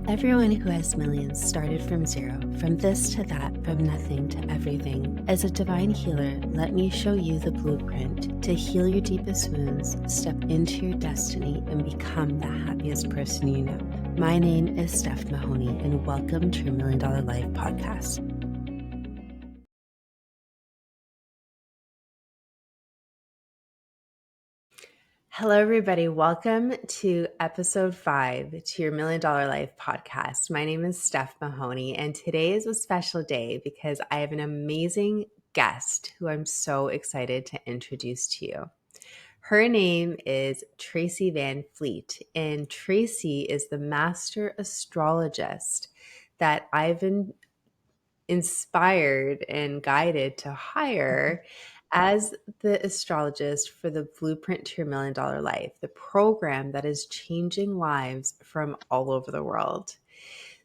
Everyone who has millions started from zero, from this to that, from nothing to everything. As a divine healer, let me show you the blueprint to heal your deepest wounds, step into your destiny, and become the happiest person you know. My name is Steph Mahony, and welcome to your $1 Million Life Podcast. Hello, everybody. Welcome to episode 5 to your $1 Million Life Podcast. My name is Steph Mahony, and today is a special day because I have an amazing guest who I'm so excited to introduce to you. Her name is Tracy Van Fleet, and Tracy is the master astrologist that I've been inspired and guided to hire as the astrologist for the Blueprint to Your $1 Million Life, the program that is changing lives from all over the world.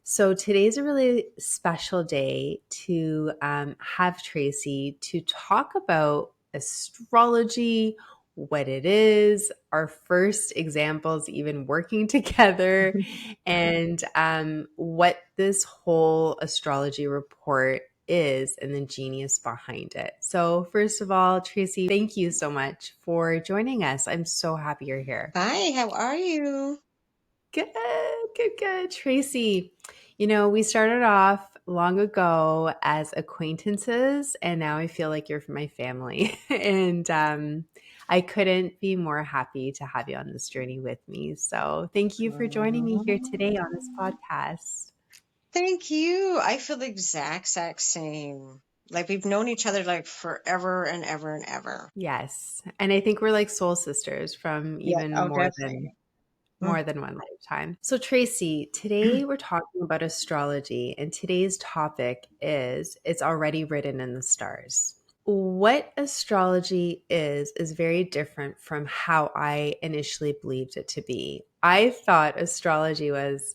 So today's a really special day to have Tracy to talk about astrology, what it is, our first examples even working together, and what this whole astrology report is and the genius behind it. So first of all, Tracy, thank you so much for joining us. I'm so happy you're here. Hi, how are you? Good. Tracy, we started off long ago as acquaintances, and now I feel like you're my family. And I couldn't be more happy to have you on this journey with me. So thank you for joining me here today on this podcast. Thank you. I feel the exact same. Like we've known each other like forever and ever and ever. Yes. And I think we're like soul sisters from even more Definitely. than one lifetime. So Tracy, today we're talking about astrology, and today's topic is it's already written in the stars. What astrology is very different from how I initially believed it to be. I thought astrology was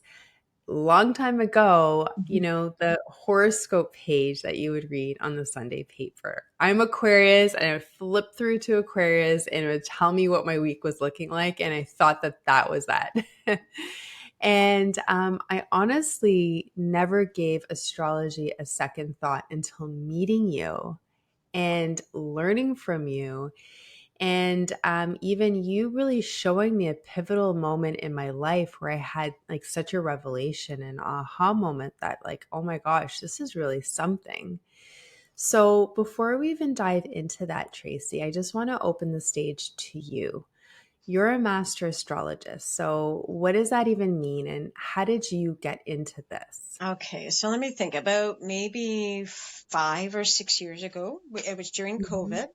long time ago, the horoscope page that you would read on the Sunday paper. I'm Aquarius, and I would flip through to Aquarius and it would tell me what my week was looking like. And I thought that was that. And I honestly never gave astrology a second thought until meeting you and learning from you. And even you really showing me a pivotal moment in my life where I had like such a revelation and aha moment that like, oh my gosh, this is really something. So before we even dive into that, Tracy, I just want to open the stage to you. You're a master astrologist. So what does that even mean? And how did you get into this? Okay, so let me think. About maybe 5 or 6 years ago, it was during COVID.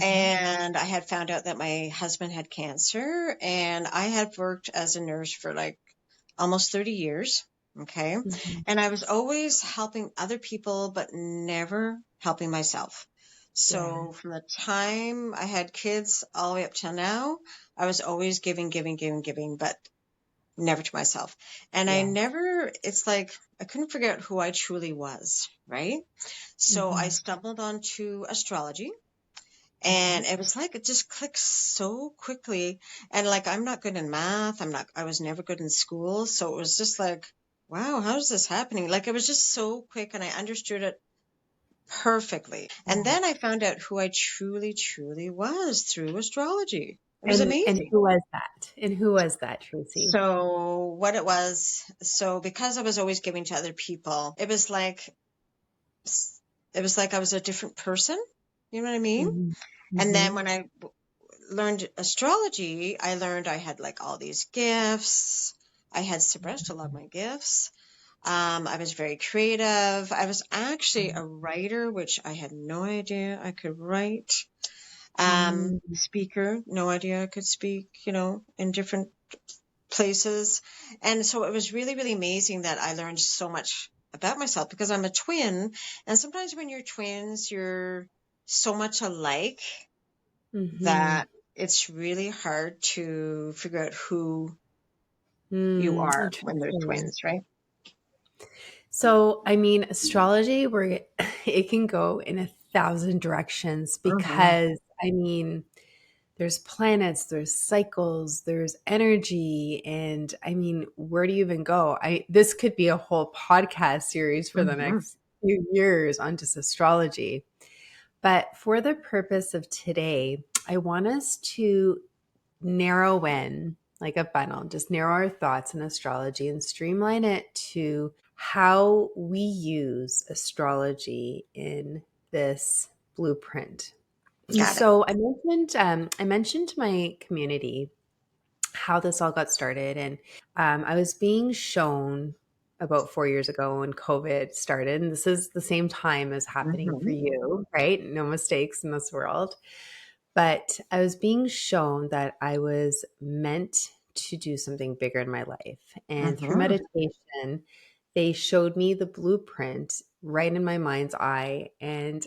And I had found out that my husband had cancer, and I had worked as a nurse for like almost 30 years. Okay. And I was always helping other people, but never helping myself. So from the time I had kids all the way up till now, I was always giving, but never to myself. And it's like, I couldn't figure out who I truly was. Right. So I stumbled onto astrology. And it was like, it just clicked so quickly. And like, I'm not good in math. I was never good in school. So it was just like, wow, how is this happening? Like, it was just so quick and I understood it perfectly. And then I found out who I truly, truly was through astrology. It was amazing. And who was that, Tracy? So what it was, because I was always giving to other people, it was like I was a different person. You know what I mean? And then when I learned astrology, I learned I had like all these gifts. I had suppressed a lot of my gifts. I was very creative. I was actually a writer, which I had no idea I could write. Speaker, no idea I could speak, in different places. And so it was really, really amazing that I learned so much about myself because I'm a twin. And sometimes when you're twins, you're so much alike that it's really hard to figure out who you are when they're twins, right? So, I mean, astrology, where it can go in 1,000 directions because, I mean, there's planets, there's cycles, there's energy. And I mean, where do you even go? This could be a whole podcast series for the Mm-hmm. next few years on just astrology. But for the purpose of today, I want us to narrow in like a funnel, just narrow our thoughts in astrology and streamline it to how we use astrology in this blueprint. Got it. So I mentioned to my community how this all got started, and I was being shown about 4 years ago when COVID started, and this is the same time as happening for Mm-hmm. you, right? No mistakes in this world. But I was being shown that I was meant to do something bigger in my life. And through Mm-hmm. meditation, they showed me the blueprint right in my mind's eye. And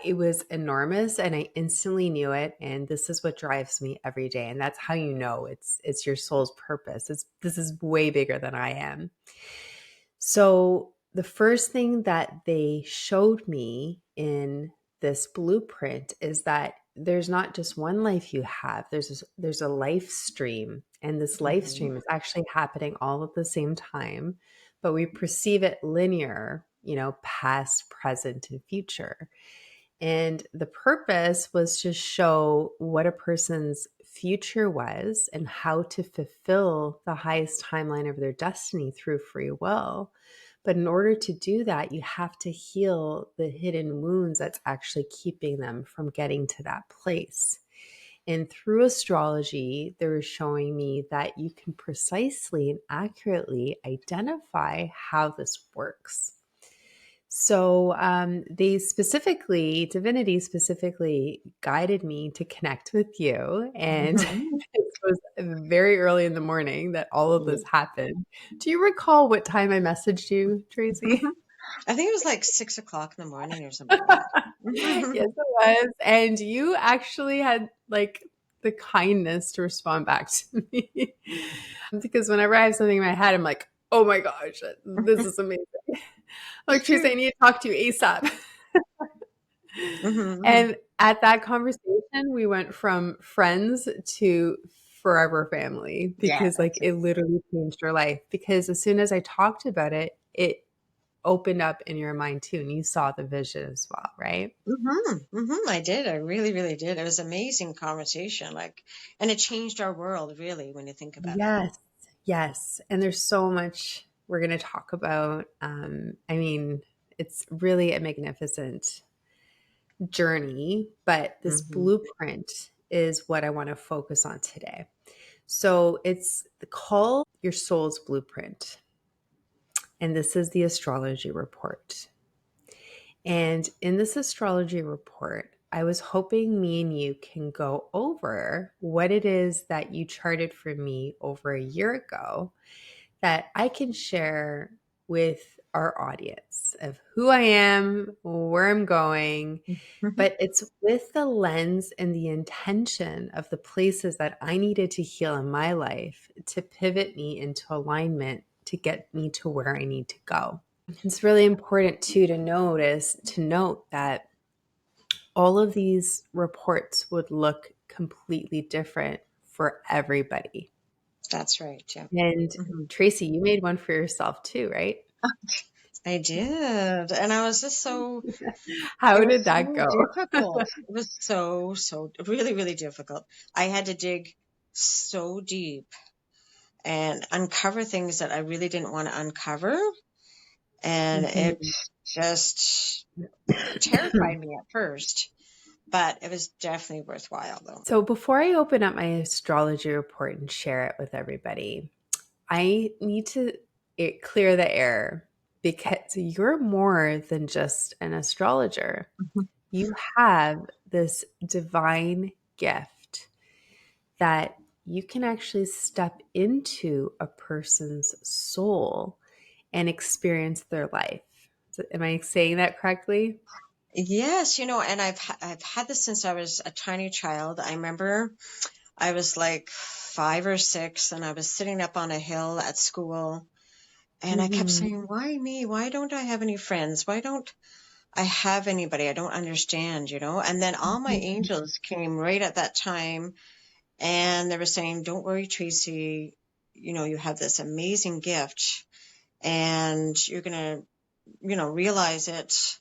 it was enormous, and I instantly knew it. And this is what drives me every day. And that's how you know it's your soul's purpose. This is way bigger than I am. So the first thing that they showed me in this blueprint is that there's not just one life you have. There's a life stream, and this life Mm-hmm. stream is actually happening all at the same time, but we perceive it linear, past, present, and future. And the purpose was to show what a person's future was and how to fulfill the highest timeline of their destiny through free will. But in order to do that, you have to heal the hidden wounds that's actually keeping them from getting to that place. And through astrology, they were showing me that you can precisely and accurately identify how this works. So Divinity specifically guided me to connect with you. And Mm-hmm. it was very early in the morning that all of Yeah. this happened. Do you recall what time I messaged you, Tracy? I think it was like 6 o'clock in the morning or something like that. Yes, it was. And you actually had like the kindness to respond back to me. Because whenever I have something in my head, I'm like, oh my gosh, this is amazing. It's Like, Tracy, true. I need to talk to you ASAP. Mm-hmm. And at that conversation, we went from friends to forever family Yeah, because like that's it. it literally changed your life. Because as soon as I talked about it, it opened up in your mind too, and you saw the vision as well, right? Mm-hmm. Mm-hmm. I did. I really, really did. It was an amazing conversation. And it changed our world, really, when you think about it. Yes. Yes. And there's so much we're going to talk about. I mean, it's really a magnificent journey, but this Mm-hmm. blueprint is what I want to focus on today. So it's called Your Soul's Blueprint. And this is the astrology report. And in this astrology report, I was hoping me and you can go over what it is that you charted for me over a year ago that I can share with our audience of who I am, where I'm going, but it's with the lens and the intention of the places that I needed to heal in my life to pivot me into alignment to get me to where I need to go. It's really important too to note that all of these reports would look completely different for everybody. That's right. Yeah. And Mm-hmm. Tracy, you made one for yourself too, right? I did. And I was just it How was did that so go? difficult. It was so really, really difficult. I had to dig so deep and uncover things that I really didn't want to uncover. And it Mhm. just terrified me at first, but it was definitely worthwhile though. So before I open up my astrology report and share it with everybody, I need to clear the air because you're more than just an astrologer. You have this divine gift that you can actually step into a person's soul and experience their life. Am I saying that correctly? Yes, and I've had this since I was a tiny child. I remember I was like 5 or 6, and I was sitting up on a hill at school, and I kept Mhm. saying, "Why me? Why don't I have any friends? Why don't I have anybody. I don't understand, And then all my Mhm. angels came right at that time, and they were saying, don't worry, Tracy, you have this amazing gift, and you're going to, realize it,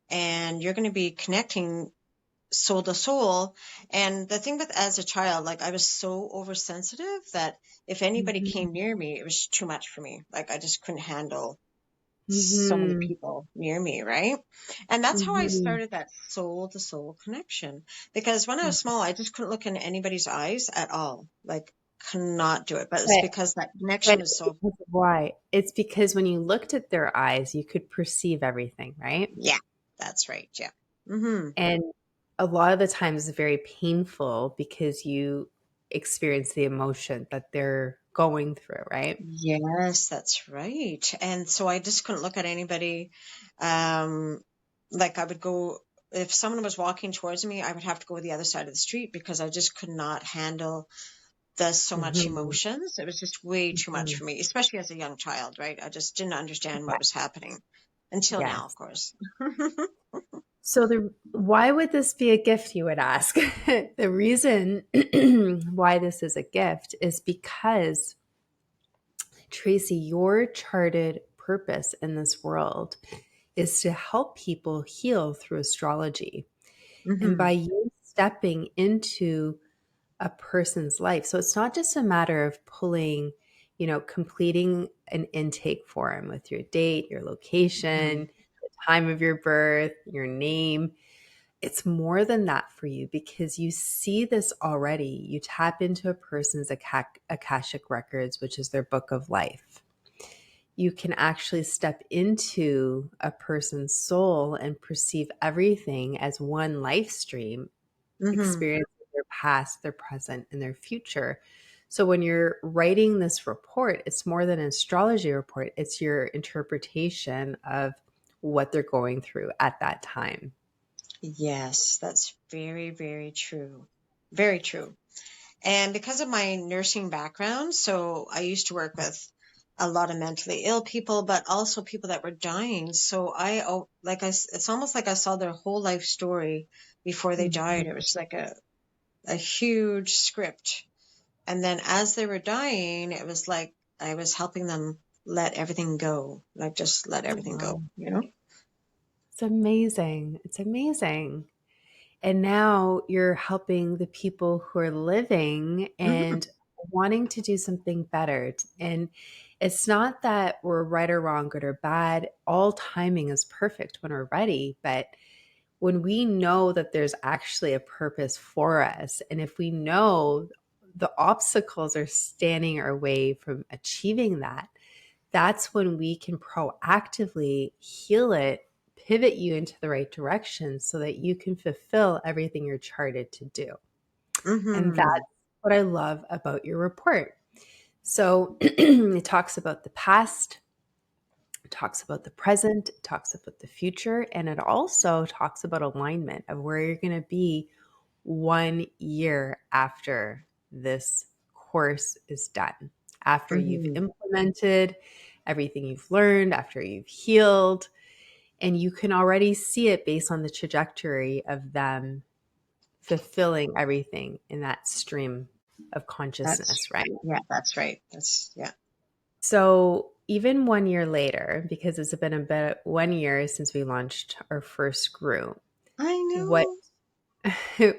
and you're going to be connecting soul to soul. And the thing with, as a child, like I was so oversensitive that if anybody Mhm. came near me, it was too much for me. Like I just couldn't handle so many Mhm. people near me, right? And that's how I Mhm. started that soul to soul connection. Because when I was small, I just couldn't look in anybody's eyes at all. Like, could not do it. But it's But because that connection but was so, because of why? It's because when you looked at their eyes, you could perceive everything, right? yeah, that's right. Yeah. Mm-hmm. And a lot of the times it's very painful because you experience the emotion that they're going through, right? Yes, that's right. And so I just couldn't look at anybody. Um, like I would go, if someone was walking towards me, I would have to go the other side of the street because I just could not handle there's so much Mhm. emotions. It was just way too much Mhm. for me, especially as a young child, right? I just didn't understand what was happening until now, of Yes. course. So the why would this be a gift, you would ask? The reason why this is a gift is because, Tracy, your charted purpose in this world is to help people heal through astrology. And Hmm. by you stepping into a person's life, so it's not just a matter of pulling, completing an intake form with your date, your Hmm. location, the time of your birth, your name. It's more than that for you because you see this already. You tap into a person's Akashic records, which is their book of life. You can actually step into a person's soul and perceive everything as one life stream, Hmm. experience their past, their present, and their future. So when you're writing this report, it's more than an astrology report, it's your interpretation of what they're going through at that time. Yes, that's very, very true. Very true. And because of my nursing background, so I used to work with a lot of mentally ill people, but also people that were dying. So it's almost like I saw their whole life story before they died. Mhm. It was like a huge script. And then as they were dying, it was like I was helping them let everything go, like just let everything Wow. go. It's amazing. It's amazing. And now you're helping the people who are living Hmm. and wanting to do something better. And it's not that we're right or wrong, good or bad. All timing is perfect when we're ready. But when we know that there's actually a purpose for us, and if we know the obstacles are standing our way from achieving that, that's when we can proactively heal it, pivot you into the right direction so that you can fulfill everything you're charted to do. And Hmm. that's what I love about your report. So it talks about the past, it talks about the present, it talks about the future, and it also talks about alignment of where you're going to be 1 year after this course is done, after you've Hmm. implemented everything you've learned, after you've healed, and you can already see it based on the trajectory of them fulfilling everything in that stream of consciousness, right? That's right. Yeah. So even 1 year later, because it's been about 1 year since we launched our first group, I what know.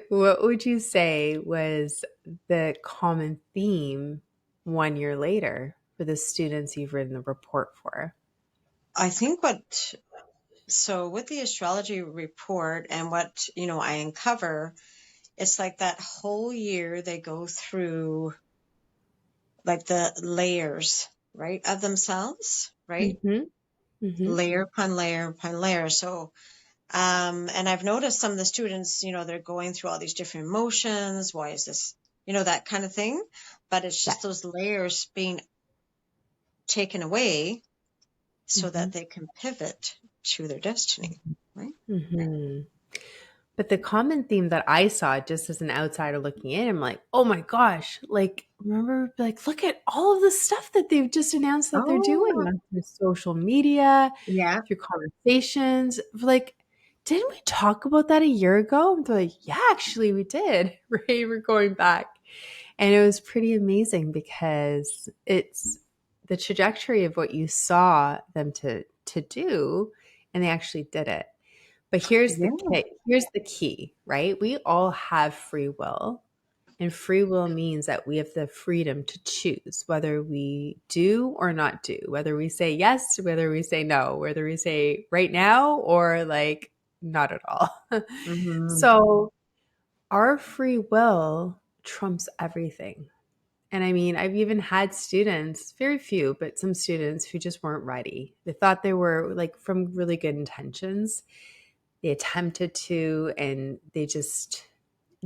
what would you say was the common theme 1 year later for the students you've written the report for? I think so with the astrology report and what, I uncover, it's like that whole year they go through like the layers, right, of themselves, right? Mm-hmm. Mm-hmm. Layer upon layer upon layer. So, and I've noticed some of the students, they're going through all these different emotions. Why is this, that kind of thing. But it's Yeah. just those layers being taken away so Mm-hmm. that they can pivot to their destiny, right? Mm-hmm. But the common theme that I saw just as an outsider looking in, I'm like, oh my gosh, like, remember, like, look at all of the stuff that they've just announced that they're doing Oh, through social media, yeah. through conversations. Like, didn't we talk about that a year ago? And they're like, yeah, actually we did. Right? We're going back. And it was pretty amazing because it's the trajectory of what you saw them to do, and they actually did it. But Yeah. here's the key, right? We all have free will. And free will means that we have the freedom to choose whether we do or not do, whether we say yes, whether we say no, whether we say right now or like not at all. Mm-hmm. So our free will trumps everything. And I mean, I've even had students, very few, but some students who just weren't ready. They thought they were like from really good intentions. They attempted to, and they just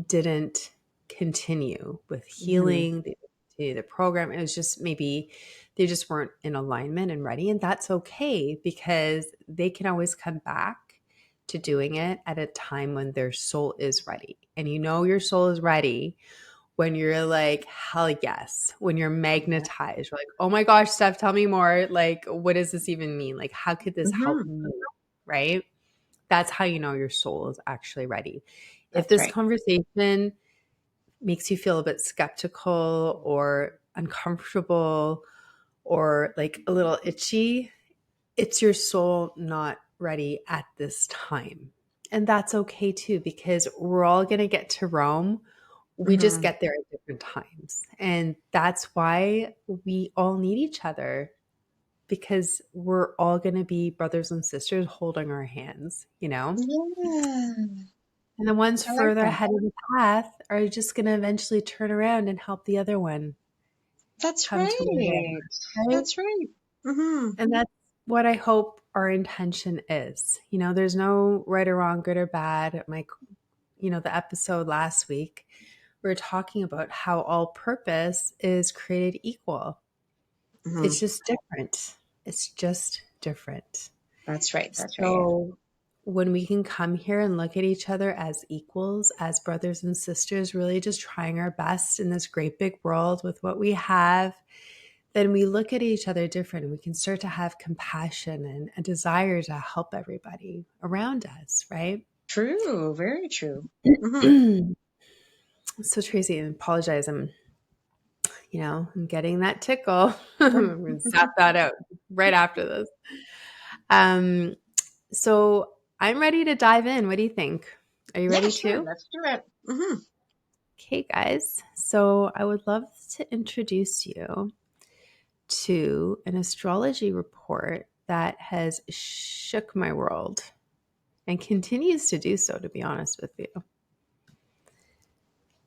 didn't continue with Mm-hmm. healing. They didn't continue the program. It was just maybe they just weren't in alignment and ready. And that's okay because they can always come back to doing it at a time when their soul is ready. And you know your soul is ready when you're like, hell yes, when you're magnetized, you're like, oh my gosh, Steph, tell me more. Like, what does this even mean? Like, how could this help Mm-hmm. me? Right? That's how you know your soul is actually ready. If That's this right. conversation makes you feel a bit skeptical or uncomfortable or like a little itchy, it's your soul not ready at this time. And that's okay too, because we're all going to get to Rome. We just Mm-hmm. get there at different times. And that's why we all need each other, because we're all going to be brothers and sisters holding our hands, you know? Yeah. And the ones I like further that. ahead of the path are just going to eventually turn around and help the other one That's come to where they right. are, right? That's right. Mm-hmm. And that's what I hope our intention is. You know, there's no right or wrong, good or bad. The episode last week, we were talking about how all purpose is created equal. Mm-hmm. It's just different. It's just different. That's right. That's right. So when we can come here and look at each other as equals, as brothers and sisters, really just trying our best in this great big world with what we have, then we look at each other different and we can start to have compassion and a desire to help everybody around us, right? True. Very true. Mm-hmm. So Tracy, I apologize. I'm getting that tickle. I'm going to zap that out right after this. Um, so I'm ready to dive in. What do you think? Are you Yeah, ready sure. too? Let's do it. Mm-hmm. Okay, guys. So I would love to introduce you to an astrology report that has shook my world and continues to do so, to be honest with you.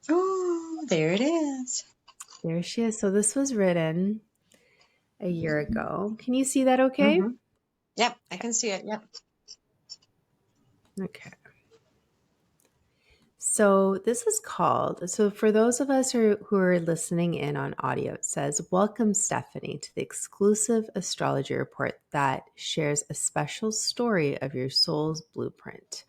Oh, there it is. There she is. So this was written a year ago. Can you see that okay? Mm-hmm. Yep, I Okay. can see it. Yep. Okay. So this is called, so for those of us who are listening in on audio, it says, welcome Stephanie to the exclusive astrology report that shares a special story of your soul's blueprint.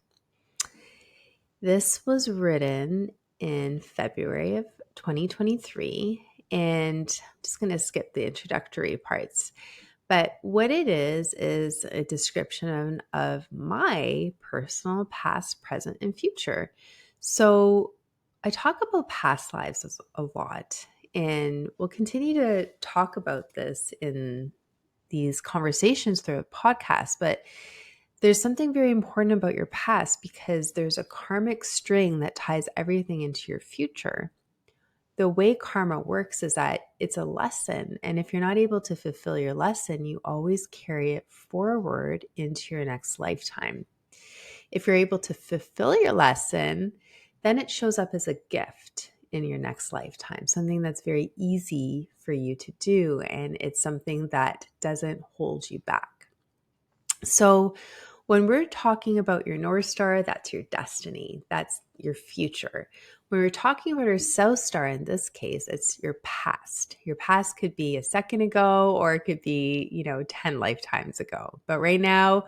This was written in February of 2023, and I'm just going to skip the introductory parts. But what it is a description of my personal past, present, and future. So I talk about past lives a lot, and we'll continue to talk about this in these conversations through the podcast. But there's something very important about your past because there's a karmic string that ties everything into your future. The way karma works is that it's a lesson. And if you're not able to fulfill your lesson, you always carry it forward into your next lifetime. If you're able to fulfill your lesson, then it shows up as a gift in your next lifetime, something that's very easy for you to do. And it's something that doesn't hold you back. So, when we're talking about your North Star, that's your destiny, that's your future. When we're talking about our South Star, in this case, it's your past. Your past could be a second ago or it could be, 10 lifetimes ago. But right now,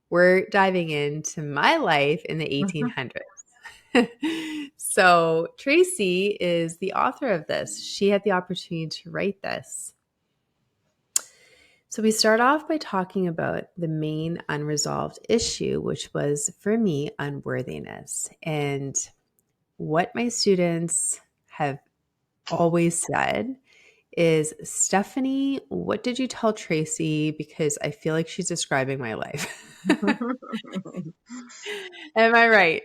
we're diving into my life in the Mm-hmm. 1800s. So, Tracy is the author of this. She had the opportunity to write this. So we start off by talking about the main unresolved issue, which was for me unworthiness. And what my students have always said is, Stephanie, what did you tell Tracy? Because I feel like she's describing my life. Am I right?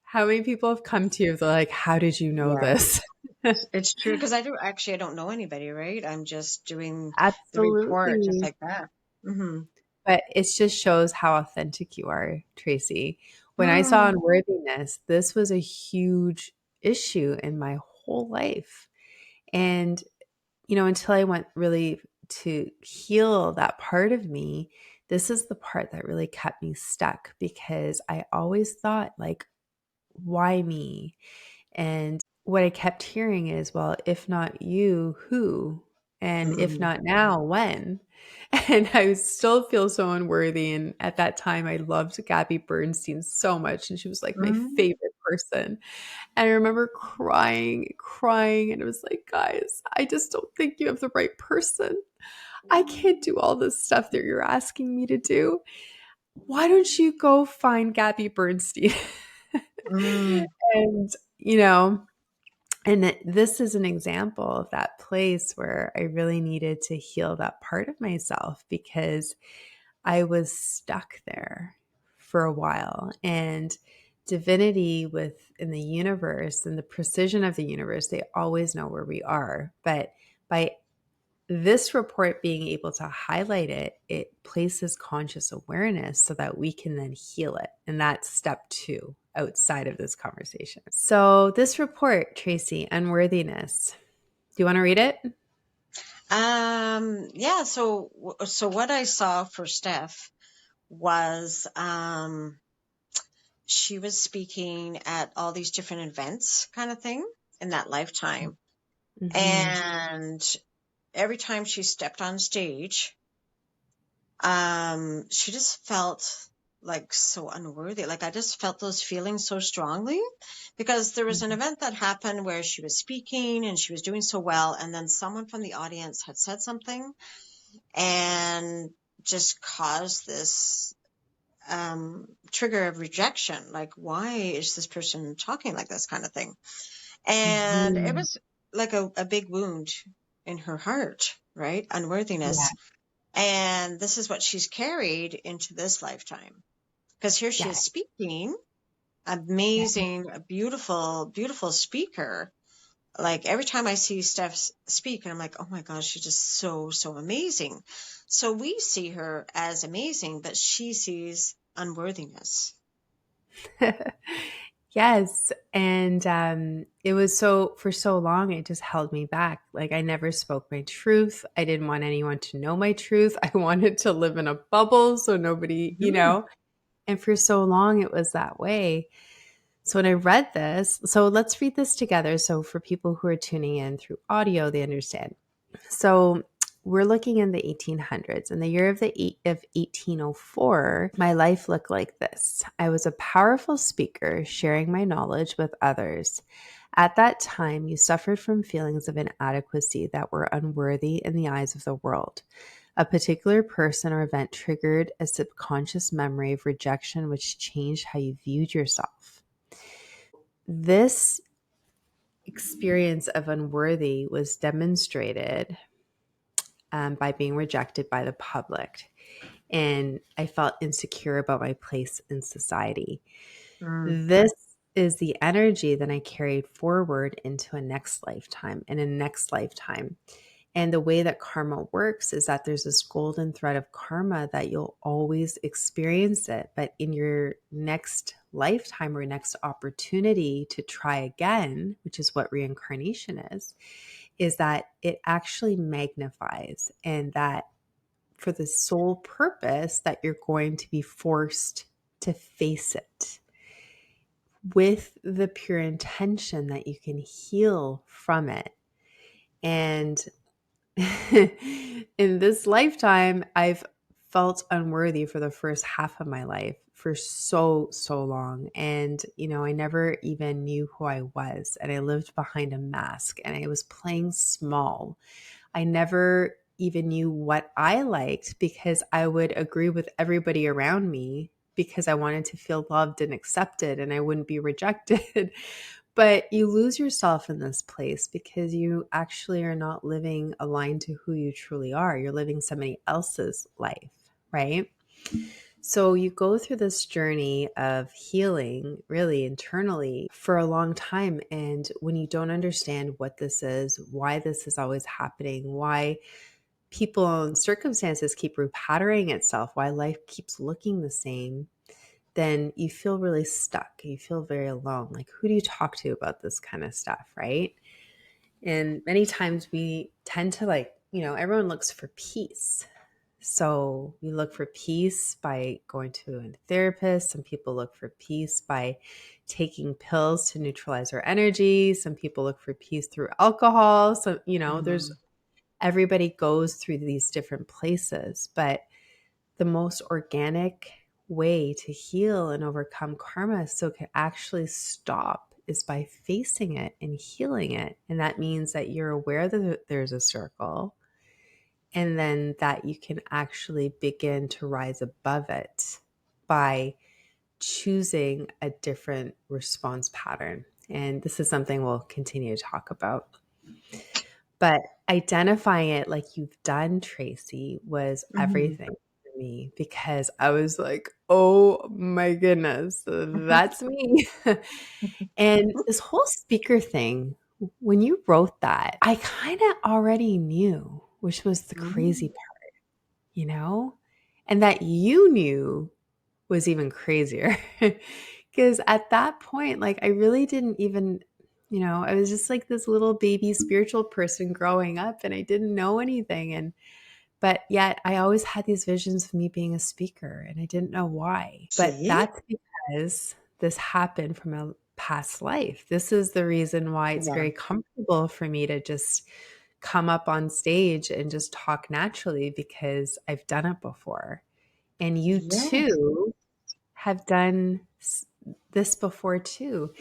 How many people have come to you? They're like, how did you know Yeah, this? it's true because I don't know anybody, right? I'm just doing the report just Absolutely. like that. Hmm. But it just shows how authentic you are, Tracy. When I saw Mm, unworthiness, this was a huge issue in my whole life. And, until I went really to heal that part of me, this is the part that really kept me stuck because I always thought, like, why me? And what I kept hearing is, well, if not you, who? And if mm, not now, when? And I still feel so unworthy. And at that time, I loved Gabby Bernstein so much. And she was like my mm, favorite person. And I remember crying, crying. And it was like, guys, I just don't think you have the right person. I can't do all this stuff that you're asking me to do. Why don't you go find Gabby Bernstein? mm, And, you know, this is an example of that place where I really needed to heal that part of myself because I was stuck there for a while. And divinity within the universe and the precision of the universe, they always know where we are. But by this report being able to highlight it, it places conscious awareness so that we can then heal it. And that's step 2 outside of this conversation. So, this report, Tracy, unworthiness. Do you want to read it? yeah. So what I saw for Steph was, she was speaking at all these different events kind of thing in that lifetime. Mm-hmm. And every time she stepped on stage, she just felt like so unworthy. Like I just felt those feelings so strongly because there was an event that happened where she was speaking and she was doing so well. And then someone from the audience had said something and just caused this trigger of rejection. Like, why is this person talking like this kind of thing? And it Mm-hmm. was like a big wound in her heart, right? Yeah. Unworthiness. And this is what she's carried into this lifetime. Because here she is Yeah. speaking, Yeah. amazing, beautiful, beautiful speaker. Like every time I see Steph speak, and I'm like, oh my gosh, she's just so, so amazing. So we see her as amazing, but she sees unworthiness. Yes. And it was for so long, it just held me back. Like I never spoke my truth. I didn't want anyone to know my truth. I wanted to live in a bubble so nobody, Mhm. and for so long it was that way. So when I read this, so let's read this together. So for people who are tuning in through audio, they understand. So we're looking in the 1800s. In the year of 1804, my life looked like this. I was a powerful speaker, sharing my knowledge with others. At that time, you suffered from feelings of inadequacy that were unworthy in the eyes of the world. A particular person or event triggered a subconscious memory of rejection, which changed how you viewed yourself. This experience of unworthy was demonstrated by being rejected by the public. And I felt insecure about my place in society. Mm, This is the energy that I carried forward into a next lifetime and a next lifetime. And the way that karma works is that there's this golden thread of karma that you'll always experience it. But in your next lifetime or next opportunity to try again, which is what reincarnation is that it actually magnifies, and that for the sole purpose that you're going to be forced to face it with the pure intention that you can heal from it. And in this lifetime, I've felt unworthy for the first half of my life for so long. And, I never even knew who I was. And I lived behind a mask and I was playing small. I never even knew what I liked because I would agree with everybody around me because I wanted to feel loved and accepted and I wouldn't be rejected. But you lose yourself in this place because you actually are not living aligned to who you truly are. You're living somebody else's life, right? So you go through this journey of healing really internally for a long time. And when you don't understand what this is, why this is always happening, why people and circumstances keep repatterning itself, why life keeps looking the same, then you feel really stuck. You feel very alone. Like, who do you talk to about this kind of stuff, right? And many times we tend to everyone looks for peace. So we look for peace by going to a therapist. Some people look for peace by taking pills to neutralize our energy. Some people look for peace through alcohol. So, there's everybody goes through these different places, but the most organic way to heal and overcome karma so it can actually stop is by facing it and healing it. And that means that you're aware that there's a circle and then that you can actually begin to rise above it by choosing a different response pattern. And this is something we'll continue to talk about. But identifying it like you've done, Tracy, was everything for me because I was like, oh my goodness, that's me. And this whole speaker thing, when you wrote that, I kind of already knew, which was the crazy part, and that you knew was even crazier. Because at that point, like, I really didn't even, I was just like this little baby spiritual person growing up and I didn't know anything. But yet I always had these visions of me being a speaker and I didn't know why. But See? that's because this happened from a past life. This is the reason why it's Yeah. very comfortable for me to just come up on stage and just talk naturally because I've done it before. And you Yeah. too have done this before too.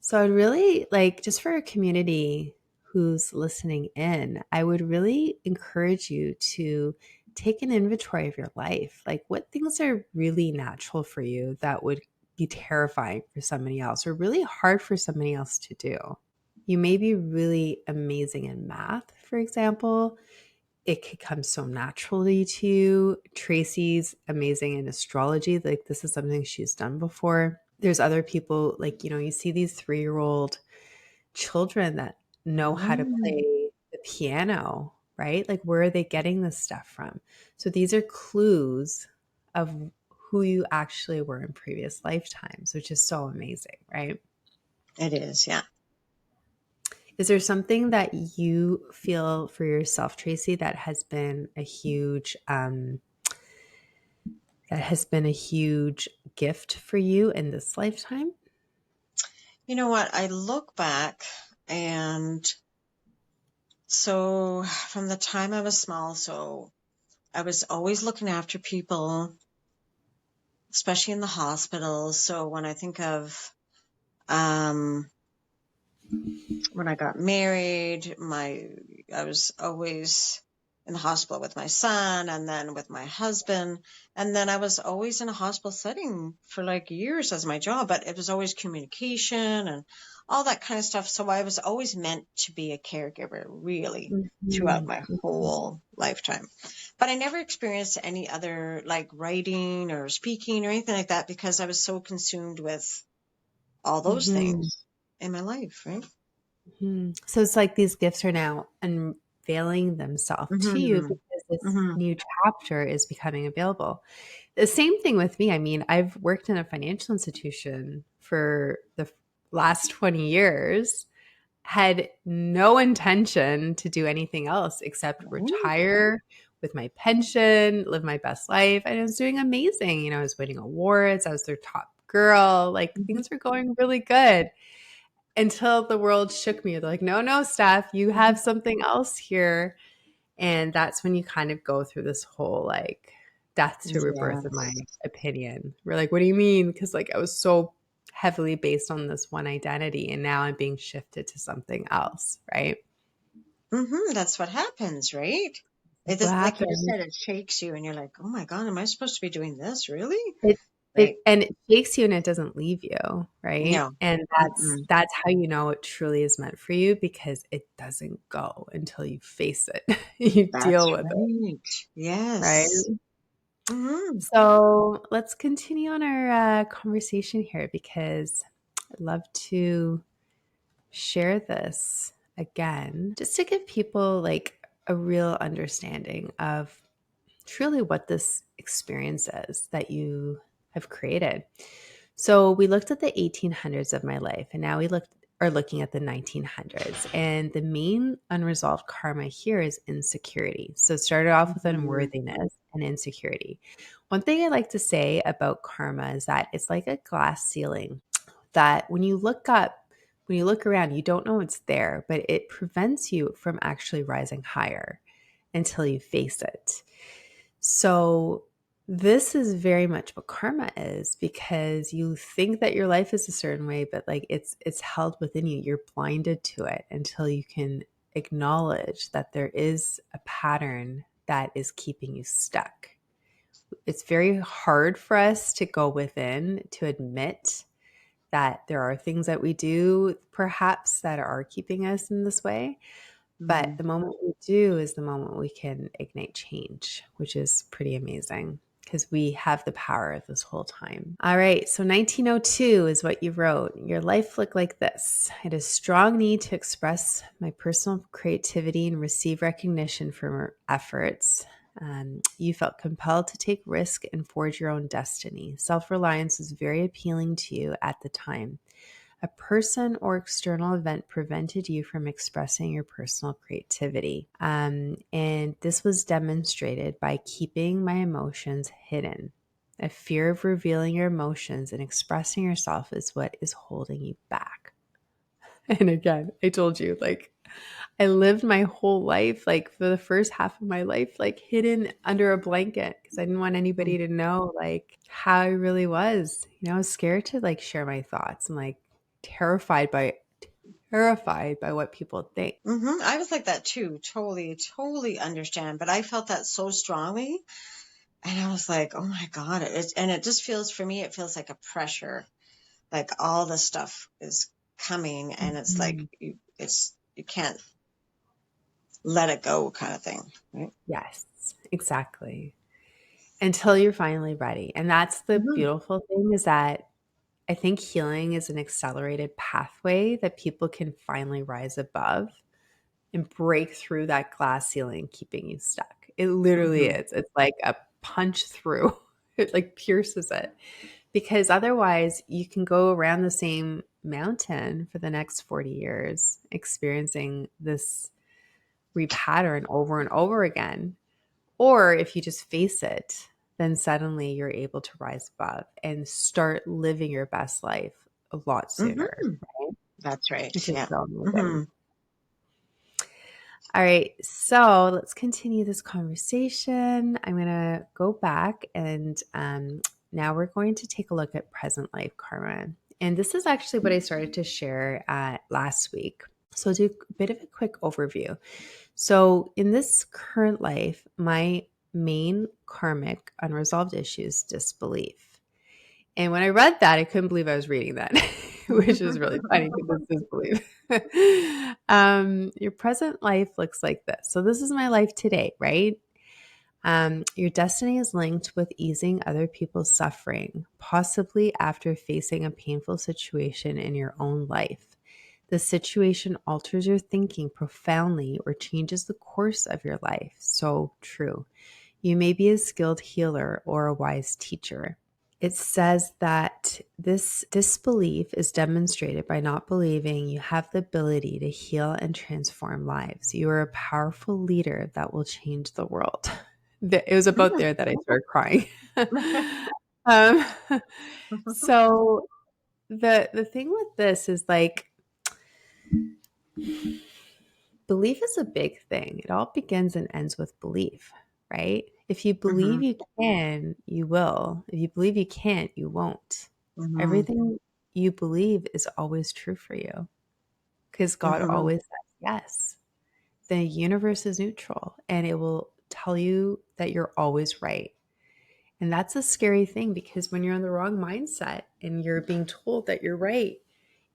So I'd really like, just for a community who's listening in, I would really encourage you to take an inventory of your life. Like, what things are really natural for you that would be terrifying for somebody else or really hard for somebody else to do? You may be really amazing in math, for example. It could come so naturally to you. Tracy's amazing in astrology. Like, this is something she's done before. There's other people, like, you see these 3-year-old children that know how to Mm. play the piano, right? Like, where are they getting this stuff from? So these are clues of who you actually were in previous lifetimes, which is so amazing, right? It is, yeah. Is there something that you feel for yourself, Tracy, that has been a huge gift for you in this lifetime? You know what? I look back and so from the time I was small, so I was always looking after people, especially in the hospital. So when I think of um when I got married, I was always in the hospital with my son and then with my husband. And then I was always in a hospital setting for like years as my job, but it was always communication and all that kind of stuff. So I was always meant to be a caregiver really throughout Mhm. my whole lifetime. But I never experienced any other like writing or speaking or anything like that because I was so consumed with all those Mhm. things in my life, right? Mhm. So it's like these gifts are now unveiling themselves to you Mhm. because this Mhm. new chapter is becoming available. The same thing with me. I mean, I've worked in a financial institution for the last 20 years, had no intention to do anything else except Right. retire with my pension, live my best life. And I was doing amazing. I was winning awards. I was their top girl. Like, Mhm. things were going really good until the world shook me. They're like, no, no, Steph, you have Mhm. something else here. And that's when you kind of go through this whole like death to rebirth, in my Yes. opinion. We're like, what do you mean? Because like I was so heavily based on this one identity and now I'm being shifted to something else, right? That's what happens, right? It What is, like you just happens? said, it shakes you, and you're like, "Oh my God, am I supposed to be doing this? Really?" It Right? it shakes you and it doesn't leave you, right? No. And Mm-mm. that's how you know it truly is meant for you because it doesn't go until you face it. You deal That's with it, right. right? Yes. Hmm. So let's continue on our conversation here because I'd love to share this again just to give people like a real understanding of truly what this experience is that you have created. So we looked at the 1800s of my life, and now we are looking at the 1900s. And the main unresolved karma here is insecurity. So it started off with Hmm. unworthiness and insecurity. One thing I like to say about karma is that it's like a glass ceiling that when you look around, you don't know it's there, but it prevents you from actually rising higher until you face it. So, this is very much what karma is because you think that your life is a certain way, but like it's held within you. You're blinded to it until you can acknowledge that there is a pattern that is keeping you stuck. It's very hard for us to go within to admit that there are things that we do perhaps that are keeping us in this way. But Hmm. the moment we do is the moment we can ignite change, which is pretty amazing because we have the power this whole time. All right, so 1902 is what you wrote. Your life looked like this. I had a strong need to express my personal creativity and receive recognition for efforts. You felt compelled to take risk and forge your own destiny. Self reliance was very appealing to you at the time. A person or external event prevented you from expressing your personal creativity. And this was demonstrated by keeping my emotions hidden. A fear of revealing your emotions and expressing yourself is what is holding you back. And again, I told you, like, I lived my whole life, like for the first half of my life, like hidden under a blanket because I didn't want anybody to know like how I really was. I was scared to like share my thoughts. I'm like terrified by what people think. I was like that too. Totally, totally understand. But I felt that so strongly. And I was like, oh my God. And it just feels, for me, it feels like a pressure. Like all the stuff is coming, and it's like, Mhm. you can't let it go kind of thing. Right. Yes, exactly. Until you're finally ready. And that's the Hmm. beautiful thing is that I think healing is an accelerated pathway that people can finally rise above and break through that glass ceiling keeping you stuck. It literally Hmm. is. It's like a punch through. It like pierces it. Because otherwise you can go around the same mountain for the next 40 years experiencing this repattern over and over again. Or if you just face it, then suddenly you're able to rise above and start living your best life a lot sooner, Hmm. That's right. which is Yeah. so amazing. Hmm. All right, so let's continue this conversation. I'm going to go back and now we're going to take a look at present life karma. And this is actually what I started to share last week. So I'll do a bit of a quick overview. So in this current life, my main karmic unresolved issue is disbelief. And when I read that, I couldn't believe I was reading that, which is really funny because it's disbelief. Your present life looks like this. So this is my life today, right? Your destiny is linked with easing other people's suffering, possibly after facing a painful situation in your own life. The situation alters your thinking profoundly or changes the course of your life. So true. You may be a skilled healer or a wise teacher. It says that this disbelief is demonstrated by not believing you have the ability to heal and transform lives. You are a powerful leader that will change the world. It was about there that I started crying. um, so the thing with this is like belief is a big thing. It all begins and ends with belief, right? If you believe Hmm. you can, you will. If you believe you can't, you won't. Hmm. Everything you believe is always true for you because God Hmm. always says yes. The universe is neutral and it will tell you that you're always right. And that's a scary thing, because when you're in the wrong mindset and you're being told that you're right,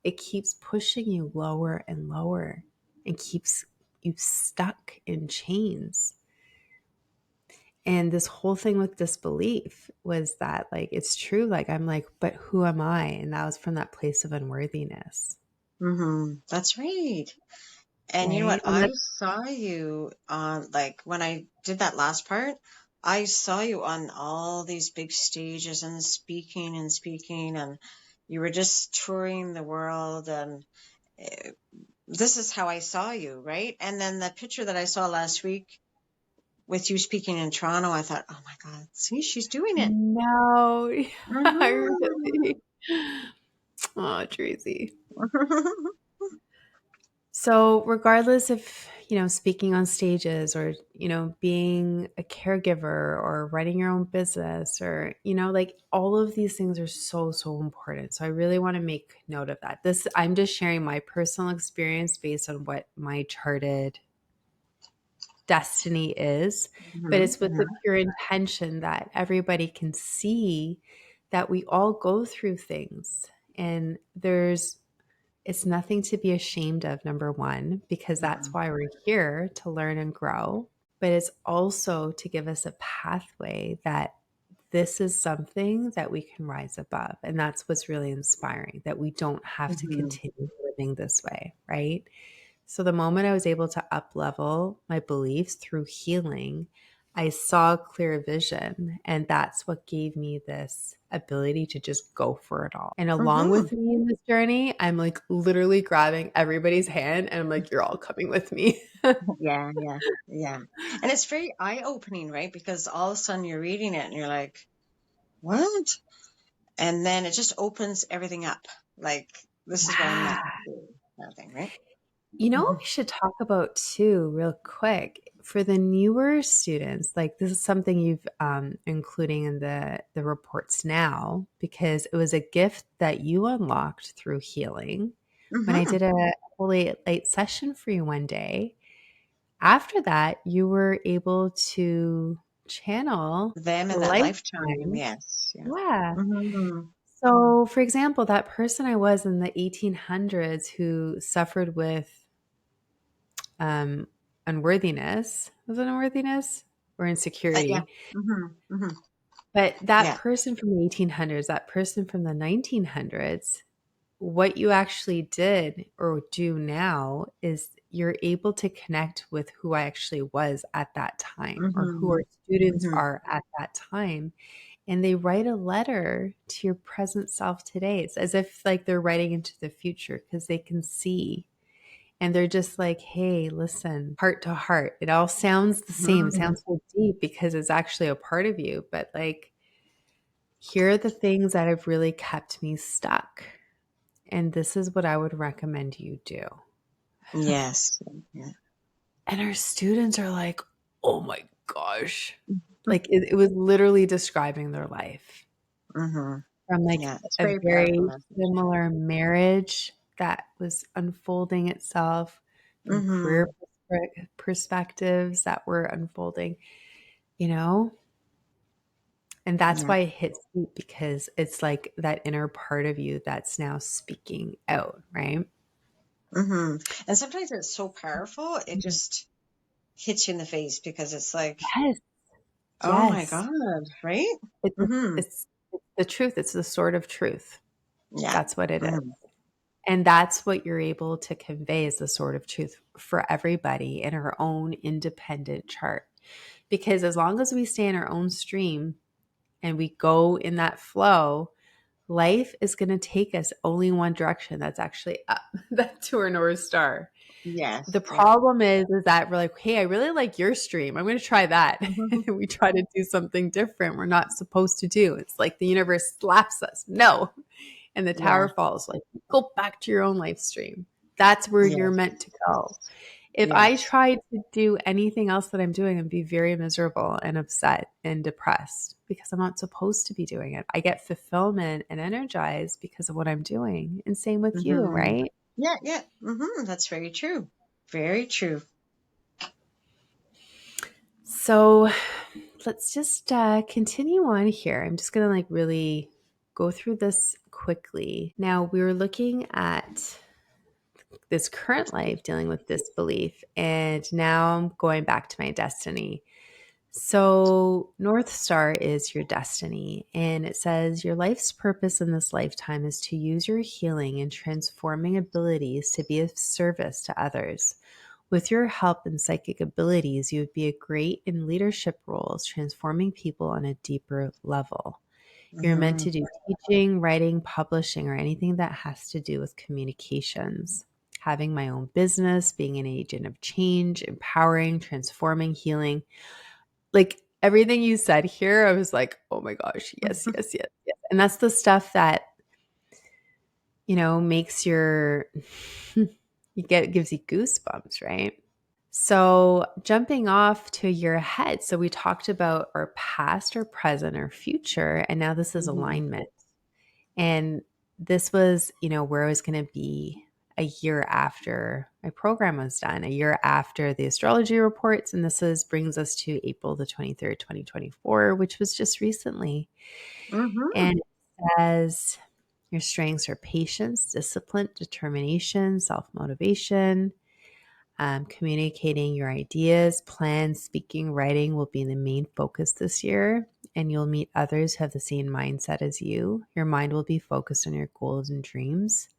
it keeps pushing you lower and lower and keeps you stuck in chains. And this whole thing with disbelief was that, like, it's true. Like, I'm like, but who am I? And that was from that place of unworthiness. That's right. And you know Right. what? I saw you on, like, when I did that last part, I saw you on all these big stages and speaking, and you were just touring the world. And this is how I saw you, right? And then the picture that I saw last week with you speaking in Toronto, I thought, oh my God, see, she's doing it. No, I Mhm. really. Oh, Tracy. So, regardless if, speaking on stages, or, being a caregiver, or running your own business, or, like, all of these things are so, so important. So, I really want to make note of that. I'm just sharing my personal experience based on what my charted destiny is, but it's with the pure intention that everybody can see that we all go through things, and it's nothing to be ashamed of, number one, because that's why we're here, to learn and grow. But it's also to give us a pathway that this is something that we can rise above. And that's what's really inspiring, that we don't have to continue living this way, right? So the moment I was able to up level my beliefs through healing, I saw clear vision. And that's what gave me this ability to just go for it all. And along Mhm. with me in this journey, I'm like literally grabbing everybody's hand and I'm like, you're all coming with me. Yeah, yeah, yeah. And it's very eye-opening, right? Because all of a sudden you're reading it and you're like, what? And then it just opens everything up. Like, this is what I'm meant Yeah. to do, kind of thing, right? You know what we should talk about too, real quick, for the newer students? Like, this is something you've including in the reports now, because it was a gift that you unlocked through healing. When I Mm-hmm. did a holy late session for you one day, after that, you were able to channel Them in that lifetime, lifetime. yes. Yeah. Yeah. Mm-hmm. So, for example, that person I was in the 1800s who suffered with um, unworthiness. Was it unworthiness or Yeah. insecurity? Mm-hmm. Mm-hmm. But that Yeah. person from the 1800s, that person from the 1900s, what you actually did or do now is you're able to connect with who I actually was at that time, or who Mm-hmm. our students Mm-hmm. are at that time. And they write a letter to your present self today. It's as if like they're writing into the future, because they can see. And they're just like, hey, listen, heart to heart. It all sounds the same. It Mm-hmm. sounds so deep because it's actually a part of you. But like, here are the things that have really kept me stuck. And this is what I would recommend you do. Yes. Yeah. And our students are like, oh my gosh. Like, it was literally describing their life, Mm-hmm. from like Yeah. It's a very powerful very message. similar marriage that was unfolding itself, from Mm-hmm. career perspectives that were unfolding, you know? And that's Yeah. why it hits deep, because it's like that inner part of you that's now speaking out, right? Mm-hmm. And sometimes it's so powerful, it just hits you in the face because it's like, Yes. oh my Yes. God, right? It's, Mm-hmm. it's the truth. It's the sword of truth. Yeah. That's what it is. Mm-hmm. And that's what you're able to convey, is the sword of truth for everybody in our own independent chart. Because as long as we stay in our own stream and we go in that flow, life is going to take us only one direction. That's actually up, that to our North Star. Yes. The Yeah. problem is that we're like, hey, I really like your stream. I'm going to try that. Mm-hmm. And we try to do something different we're not supposed to do. It's like the universe slaps us. No. And the Yeah. tower falls. Like, go back to your own life stream. That's where you're Yes. meant to go. If I Yes. tried to do anything else that I'm doing, I'd be very miserable and upset and depressed, because I'm not supposed to be doing it. I get fulfillment and energized because of what I'm doing. And same with you, Mm-hmm. right? Yeah. Yeah. Mm-hmm. That's very true. Very true. So let's just continue on here. I'm just going to really go through this quickly. Now, we were looking at this current life dealing with disbelief, and now I'm going back to my destiny. So, North Star is your destiny, and it says your life's purpose in this lifetime is to use your healing and transforming abilities to be of service to others. With your help and psychic abilities, you would be great in leadership roles, transforming people on a deeper level. You're meant Mm-hmm. to do teaching, writing, publishing, or anything that has to do with communications. Having my own business, being an agent of change, empowering, transforming, healing. Like everything you said here, I was like, oh my gosh, yes, yes, yes, yes. And that's the stuff that, makes gives you goosebumps, right? So, jumping off to your head. So, we talked about our past, our present, our future, and now this is Mm-hmm. alignment. And this was, where I was going to be a year after my program was done, a year after the astrology reports. And brings us to April the 23rd, 2024, which was just recently. Mm-hmm. And it says your strengths are patience, discipline, determination, self motivation. Communicating your ideas, plans, speaking, writing will be the main focus this year, and you'll meet others who have the same mindset as you. Your mind will be focused on your goals and dreams.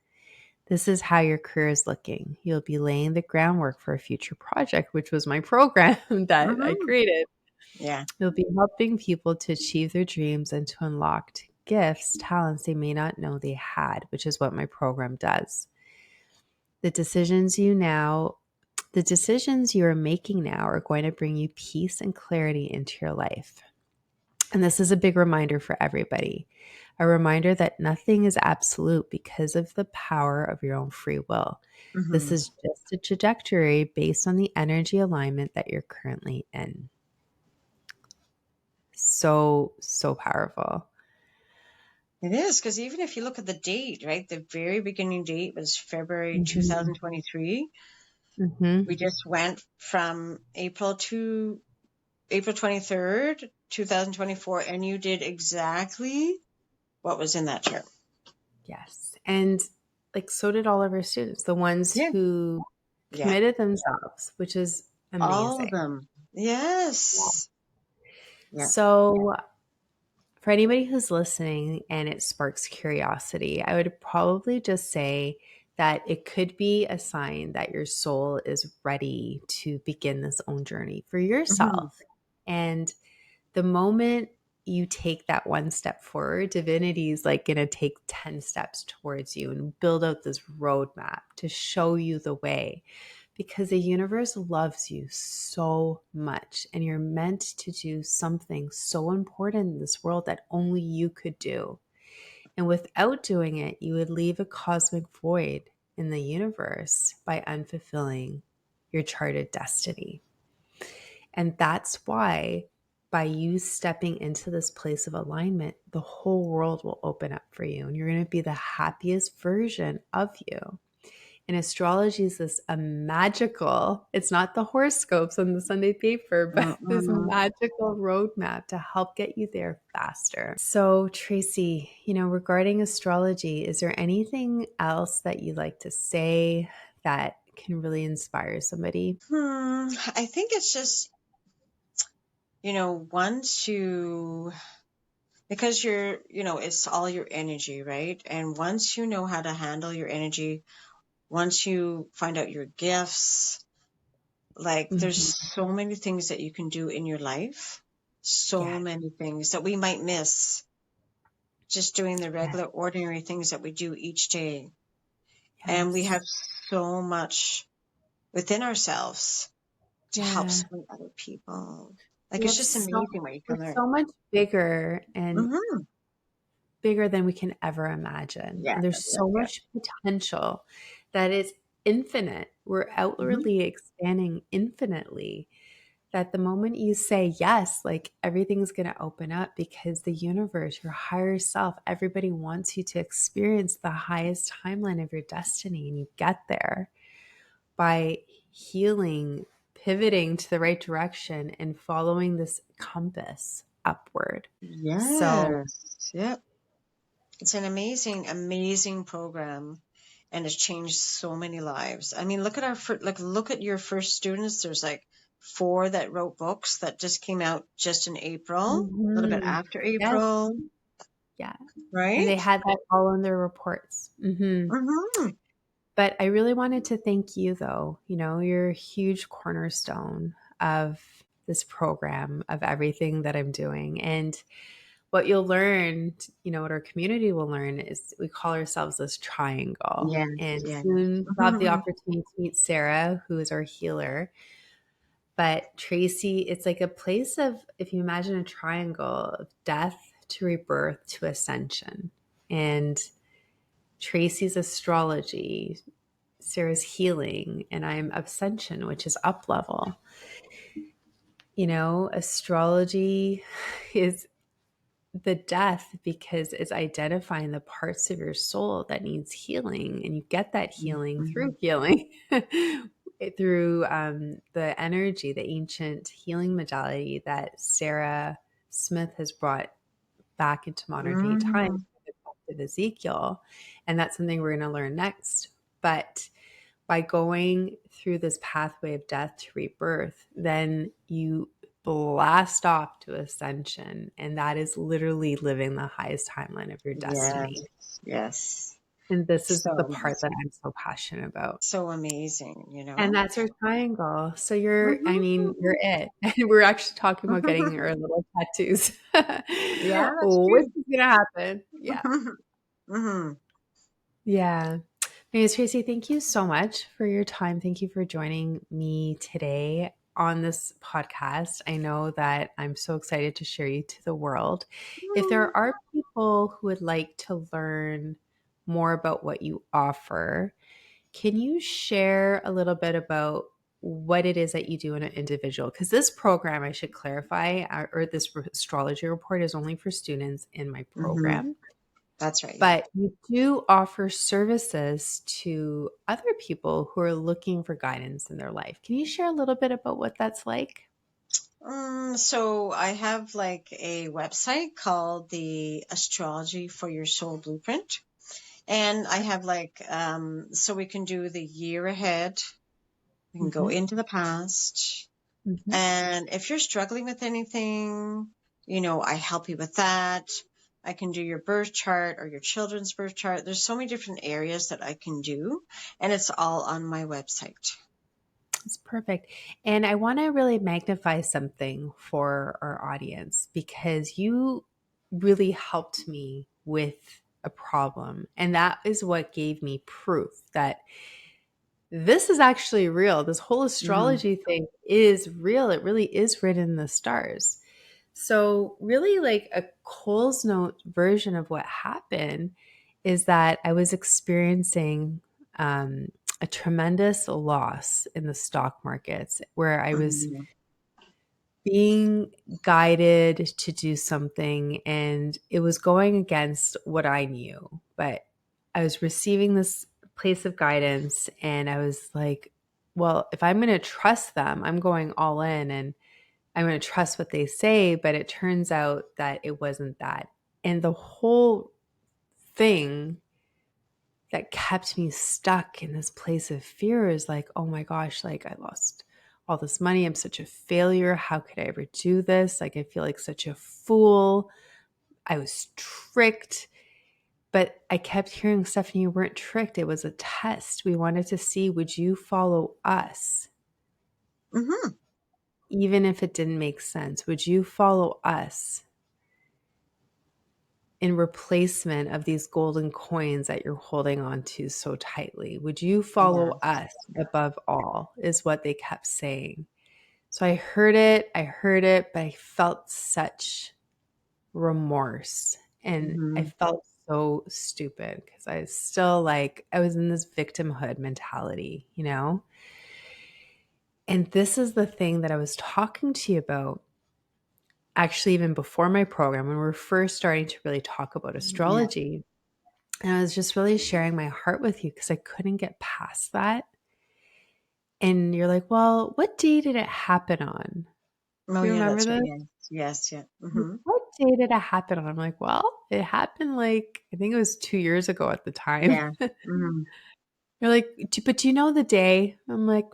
This is how your career is looking. You'll be laying the groundwork for a future project, which was my program that I Mm-hmm. created. Yeah. You'll be helping people to achieve their dreams and to unlock gifts, talents they may not know they had, which is what my program does. The decisions you are making now are going to bring you peace and clarity into your life. And this is a big reminder for everybody. A reminder that nothing is absolute because of the power of your own free will. This Mm-hmm. is just a trajectory based on the energy alignment that you're currently in. So, so powerful. It is, because even if you look at the date, right, the very beginning date was February Mm-hmm. 2023. Mm-hmm. We just went from April to April 23rd, 2024, and you did exactly what was in that chart. Yes. And so did all of our students, the ones Yeah. who Yeah. committed themselves, which is All of amazing. them. Yes. Yeah. So, for anybody who's listening and it sparks curiosity, I would probably just say that it could be a sign that your soul is ready to begin this own journey for Mm-hmm. yourself. And the moment you take that one step forward, divinity is going to take 10 steps towards you and build out this roadmap to show you the way, because the universe loves you so much and you're meant to do something so important in this world that only you could do. And without doing it, you would leave a cosmic void in the universe by unfulfilling your charted destiny. And that's why, by you stepping into this place of alignment, the whole world will open up for you and you're going to be the happiest version of you. And astrology is a magical, it's not the horoscopes on the Sunday paper, but this Mm-mm. magical roadmap to help get you there faster. So, Tracy, regarding astrology, is there anything else that you'd like to say that can really inspire somebody? I think it's just, once you, because it's all your energy, right? And once you know how to handle your energy, once you find out your gifts, there's Mhm. so many things that you can do in your life, so Yes, many things that we might miss just doing the yes, regular, ordinary things that we do each day. And we yes. have so much within ourselves to help Yeah. support other people. We It's have just so amazing what you we're can learn. so much bigger and Mm-hmm. bigger than we can ever imagine. Yeah, And there's yeah, so yeah. much potential that is infinite. We're Mm-hmm. outwardly expanding infinitely. That the moment you say yes, everything's going to open up, because the universe, your higher self, everybody wants you to experience the highest timeline of your destiny. And you get there by healing pivoting to the right direction and following this compass upward. So, Yes. Yep. It's an amazing, amazing program, and it's changed so many lives. I mean, look at look at your first students. There's like 4 that wrote books that just came out just in April, a little bit after yes, April, yeah. And they right? had that all in their reports. Mm-hmm. But I really wanted to thank you, though. You're a huge cornerstone of this program, of everything that I'm doing. And what you'll learn, what our community will learn is we call ourselves this triangle. Yes, And yes. soon we'll have the Mm-hmm. opportunity to meet Sarah, who is our healer. But Tracy, it's like a place of, if you imagine a triangle of death to rebirth to ascension. And Tracy's astrology, Sarah's healing, and I'm ascension, which is up level. Astrology is the death because it's identifying the parts of your soul that needs healing, and you get that healing through healing through the energy, the ancient healing modality that Sarah Smith has brought back into modern day times Mm-hmm. with Ezekiel. And that's something we're going to learn next. But by going through this pathway of death to rebirth, then you blast off to ascension. And that is literally living the highest timeline of your Yes, destiny. yes. And this is So the part that amazing. I'm so passionate about. So amazing, And that's our triangle. So you're Mm-hmm. it. And we're actually talking about getting our little tattoos. Yeah, that's Which true. is going to happen. Yeah. Mm-hmm. Yeah. Anyways, Tracy, thank you so much for your time. Thank you for joining me today on this podcast. I know that I'm so excited to share you to the world. If there are people who would like to learn more about what you offer, can you share a little bit about what it is that you do in an individual? Because this program, I should clarify, or this astrology report is only for students in my Mm-hmm. program. That's right. Yeah. But you do offer services to other people who are looking for guidance in their life. Can you share a little bit about what that's like? So I have like a website called the Astrology for Your Soul Blueprint. And I have like, so we can do the year ahead. We can go Mm-hmm. into the past. Mm-hmm. And if you're struggling with anything, I help you with that. I can do your birth chart or your children's birth chart. There's so many different areas that I can do, and it's all on my website. That's perfect. And I want to really magnify something for our audience because you really helped me with a problem. And that is what gave me proof that this is actually real. This whole Mm-hmm. astrology thing is real. It really is written in the stars. So, really, like a Cole's Note version of what happened is that I was experiencing um, a tremendous loss in the stock markets where I was Mm-hmm. being guided to do something and it was going against what I knew. But I was receiving this place of guidance and I was like, well, if I'm going to trust them, I'm going all in and I'm going to trust what they say. But it turns out that it wasn't that. And the whole thing that kept me stuck in this place of fear is like, oh my gosh, like I lost all this money. I'm such a failure. How could I ever do this? Like, I feel like such a fool. I was tricked. But I kept hearing, Stephanie, you weren't tricked. It was a test. We wanted to see, would you follow us? Mm-hmm. Even if it didn't make sense, would you follow us in replacement of these golden coins that you're holding on to so tightly? Would you follow Yes. us above all? Is what they kept saying. So I heard it, but I felt such remorse and I Mm-hmm. felt so stupid because I was still like, I was in this victimhood mentality, And this is the thing that I was talking to you about actually even before my program when we were first starting to really talk about Yeah. astrology. And I was just really sharing my heart with you because I couldn't get past that. And you're like, well, what day did it happen on? Oh Do you yeah, remember that's right. this? Yes. Yes. Yeah. Like, Mm-hmm. what day did it happen on? I'm like, well, it happened like, I think it was 2 years ago at the time. Yeah. Mm-hmm. You're like, but do you know the day? I'm like,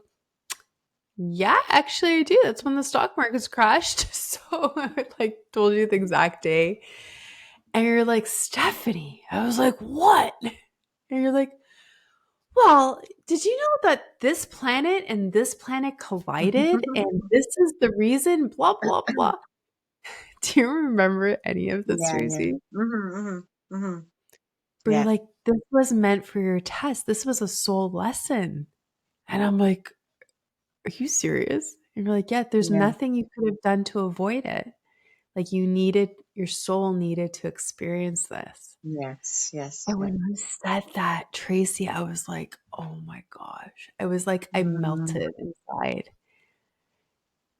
yeah, actually I do. That's when the stock market's crashed. So I like told you the exact day. And you're like, Stephanie. I was like, what? And you're like, well, did you know that this planet and this planet collided and this is the reason, blah, blah, blah. Do you remember any of this, Yeah. Yeah. Tracy? Mm-hmm. Mm-hmm. Mm-hmm. But you're Yeah. like, this was meant for your test. This was a soul lesson. And I'm like, are you serious? And you're like, yeah, there's Yeah. nothing you could have done to avoid it. Like your soul needed to experience this. Yes. Yes. And Yeah. when you said that, Tracy, I was like, oh my gosh. I was like, I Mm. melted inside.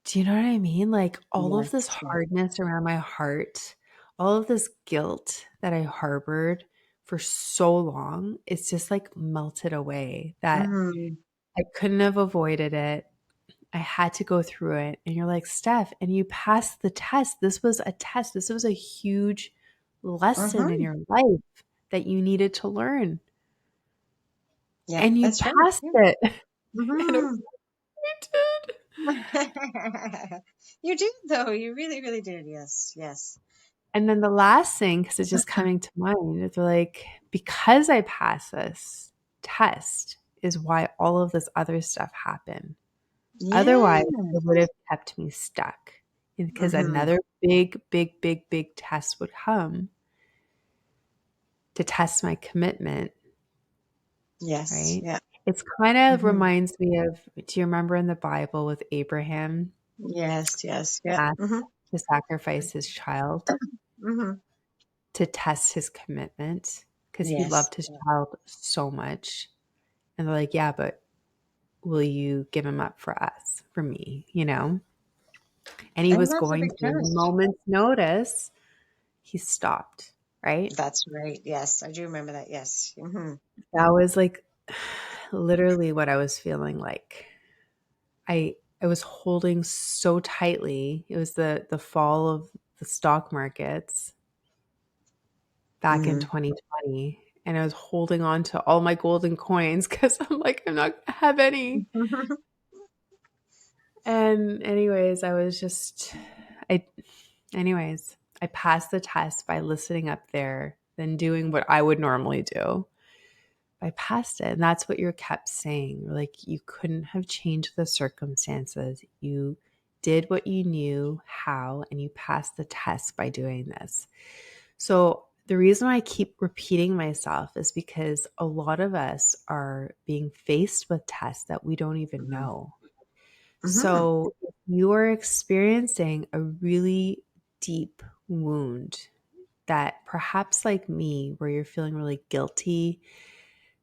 Do you know what I mean? Like all of this Yes. Yeah. hardness around my heart, all of this guilt that I harbored for so long, it's just like melted away that Mm-hmm. I couldn't have avoided it. I had to go through it. And you're like, Steph, and you passed the test. This was a test. This was a huge lesson in Mm-hmm. your life that you needed to learn. Yeah. And you That's right. passed Yeah. it. And I was Mm-hmm. like, I did. You did though. You really, really did. Yes. Yes. And then the last thing, because it's just coming to mind, is like, because I passed this test is why all of this other stuff happened. Yeah. Otherwise, it would have kept me stuck because Mm-hmm. another big, big, big, big test would come to test my commitment, Yes. right? Yeah. It's kind of Mm-hmm. reminds me of, do you remember in the Bible with Abraham Yes. Yes. Yeah. asked Mm-hmm. to sacrifice his child Mm-hmm. to test his commitment because he Yes. loved his Yeah. child so much? And they're like, yeah, but will you give him up for us, for me, you know? And he And was that's a going big to, in a test. moment's notice, he stopped, right? That's right. Yes. I do remember that. Yes. Mm-hmm. That was like literally what I was feeling like. I was holding so tightly. It was the fall of the stock markets back in Mm-hmm. 2020. And I was holding on to all my golden coins because I'm like, I'm not gonna have any. And anyways, I anyways, I passed the test by listening up there, then doing what I would normally do. I passed it. And that's what you kept saying. Like you couldn't have changed the circumstances. You did what you knew how, and you passed the test by doing this. So the reason why I keep repeating myself is because a lot of us are being faced with tests that we don't even Mm-hmm. know. Mm-hmm. So if you are experiencing a really deep wound that perhaps like me, where you're feeling really guilty,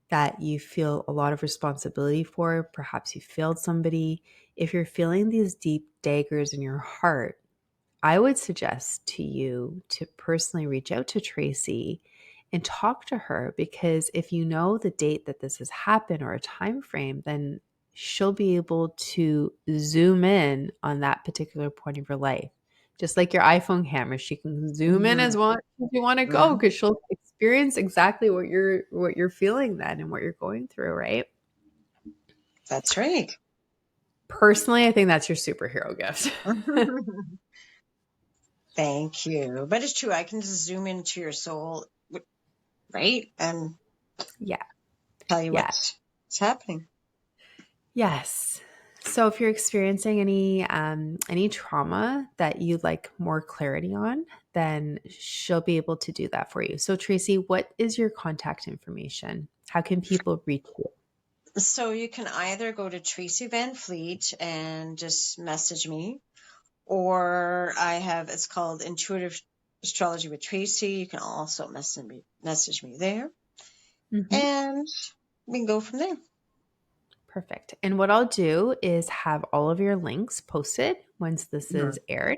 that you feel a lot of responsibility for, perhaps you failed somebody, if you're feeling these deep daggers in your heart, I would suggest to you to personally reach out to Tracy and talk to her, because if you know the date that this has happened or a time frame, then she'll be able to zoom in on that particular point of your life. Just like your iPhone camera, she can zoom in Mm-hmm. as much as you want to go Mm-hmm. because she'll experience exactly what you're feeling then and what you're going through, right? That's right. Personally, I think that's your superhero gift. Thank you. But it's true. I can just zoom into your soul, right? And Yeah. tell you Yeah. what's happening. Yes. So if you're experiencing any trauma that you'd like more clarity on, then she'll be able to do that for you. So Tracy, what is your contact information? How can people reach you? So you can either go to Tracy Van Fleet and just message me, or it's called Intuitive Astrology with Tracy. You can also message me there, Mhm. and we can go from there. Perfect. And what I'll do is have all of your links posted once this Mhm. is aired.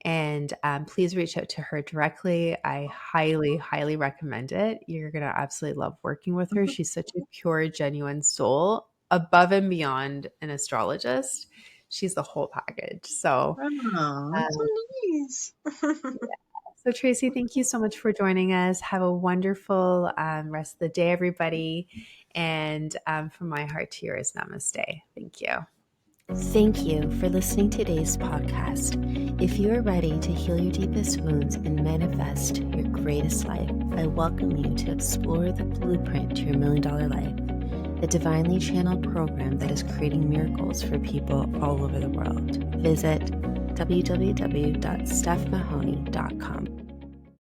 And please reach out to her directly. I highly, highly recommend it. You're going to absolutely love working with her. Mhm. She's such a pure, genuine soul. above and beyond an astrologist. She's the whole package. So, Oh, that's so um, nice. so Tracy, thank you so much for joining us. Have a wonderful rest of the day, everybody. And from my heart to yours, namaste. Thank you. Thank you for listening to today's podcast. If you are ready to heal your deepest wounds and manifest your greatest life, I welcome you to explore the blueprint to your $1 million life, the divinely channeled program that is creating miracles for people all over the world. Visit www.stephmahony.com.